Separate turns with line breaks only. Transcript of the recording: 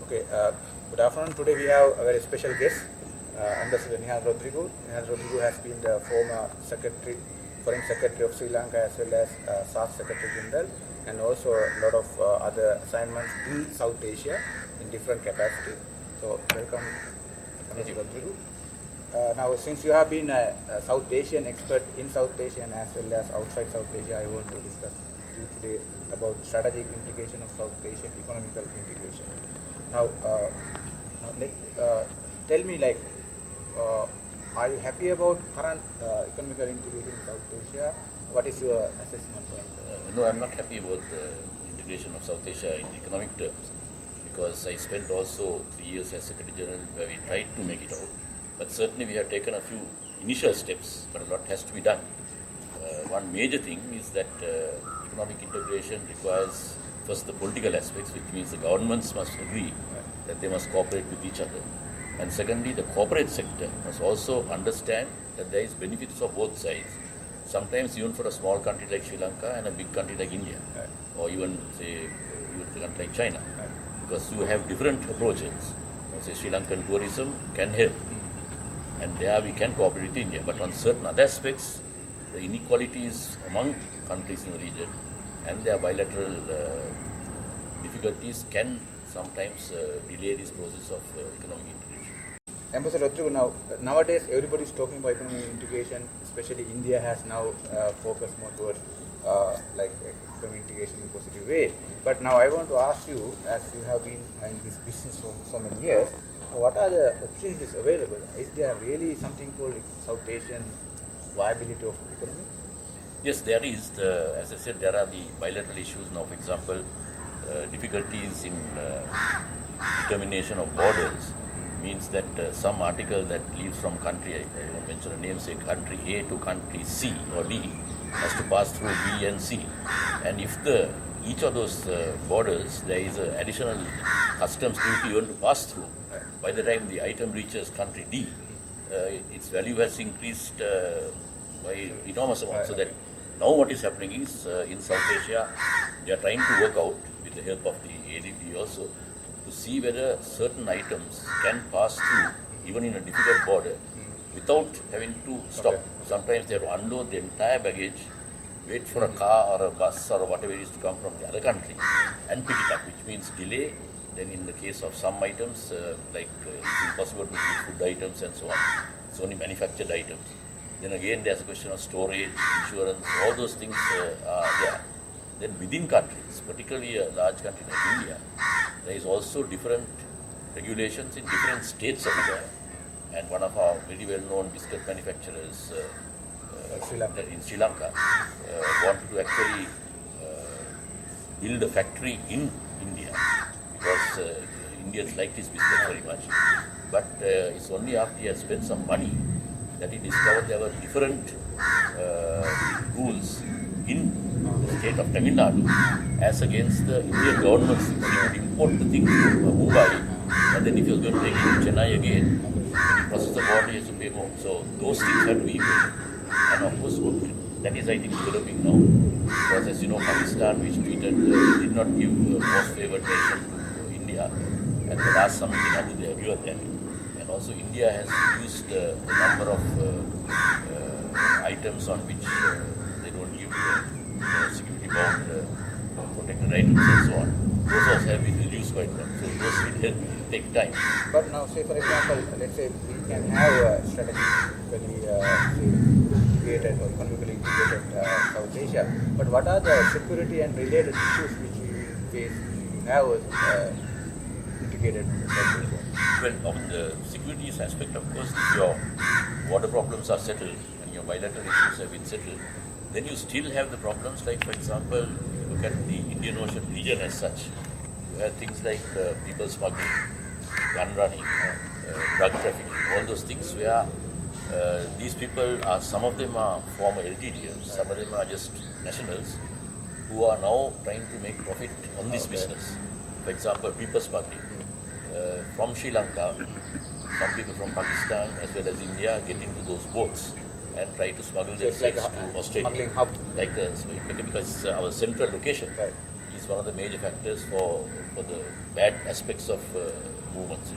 Okay, good afternoon. Today we have a very special guest, Ambassador Nihal Rodrigo. Nihal Rodrigo has been the former Foreign Secretary of Sri Lanka as well as SAARC Secretary General, and also a lot of other assignments in South Asia in different capacities. So, welcome, Ambassador Rodrigo. Now, since you have been a South Asian expert in South Asia and as well as outside South Asia, I want to discuss with you today about strategic implication of South Asian economical integration. Now, tell me, are you happy about current economical integration in South Asia? What is your assessment on that?
No, I'm not happy about the integration of South Asia in economic terms, because I spent also 3 years as Secretary General where we tried to make it out. But certainly we have taken a few initial steps, but a lot has to be done. One major thing is that economic integration requires first the political aspects, which means the governments must agree that they must cooperate with each other. And secondly, the corporate sector must also understand that there is benefits of both sides. Sometimes even for a small country like Sri Lanka and a big country like India, or even say a country like China, because you have different approaches. Say Sri Lankan tourism can help, and there we can cooperate with India. But on certain other aspects, the inequalities among countries in the region and their bilateral difficulties can sometimes delay this process of economic integration.
Ambassador Rodrigo, nowadays everybody is talking about economic integration, especially India has now focused more towards economic integration in a positive way. But now I want to ask you, as you have been in this business for so many years, what are the opportunities available? Is there really something called South Asian viability of economy?
Yes, there is. As I said, there are the bilateral issues now. For example, difficulties in determination of borders means that some article that leaves from country, I won't mention a name, say country A to country C or D, has to pass through B and C. And if each of those borders, there is an additional customs duty even to pass through, by the time the item reaches country D, its value has increased by enormous amount. So that now what is happening is in South Asia, they are trying to work out with the help of the ADB also to see whether certain items can pass through even in a difficult border without having to stop. Sometimes they have to unload the entire baggage, wait for a car or a bus or whatever it is to come from the other country and pick it up, which means delay. Then in the case of some items, it's impossible to keep food items and so on. It's only manufactured items. Then again, there's a question of storage, insurance, all those things are there. Then within countries, particularly a large country like India, there is also different regulations in different states of India. And one of our very well-known biscuit manufacturers in Sri Lanka wanted to actually build a factory in India, because Indians like this business very much. But it's only after he has spent some money that he discovered there were different rules in the state of Tamil Nadu as against the Indian government's. He would import the thing to Mumbai, and then if he was going to take it to Chennai again, when he crosses the border, he has to pay more. So those things had to be implemented. And of course, that is, I think, developing now. Because as you know, Pakistan, which did not give most favored nation to India, and the last summit in Abu Dhabi, they agreed on that. And also India has reduced the number of items on which they don't give security bound protected items and so on. Those also have been reduced quite well. So those will help take time.
But now, say for example, let's say we can have a strategically integrated or economically integrated South Asia. But what are the security and related issues which we face to have integrated South Asia?
Well, on the security aspect, of course, if your border problems are settled and your bilateral issues have been settled, then you still have the problems like, for example, look at the Indian Ocean region as such. You have things like people smuggling, gun running, drug trafficking, all those things where these people are, some of them are former LTTs, some of them are just nationals who are now trying to make profit on this business. For example, people smuggling. From Sri Lanka, some people from Pakistan as well as India get into those boats and try to smuggle themselves to Australia.
Smuggling hub.
Because our central location is one of the major factors for the bad aspects of movements.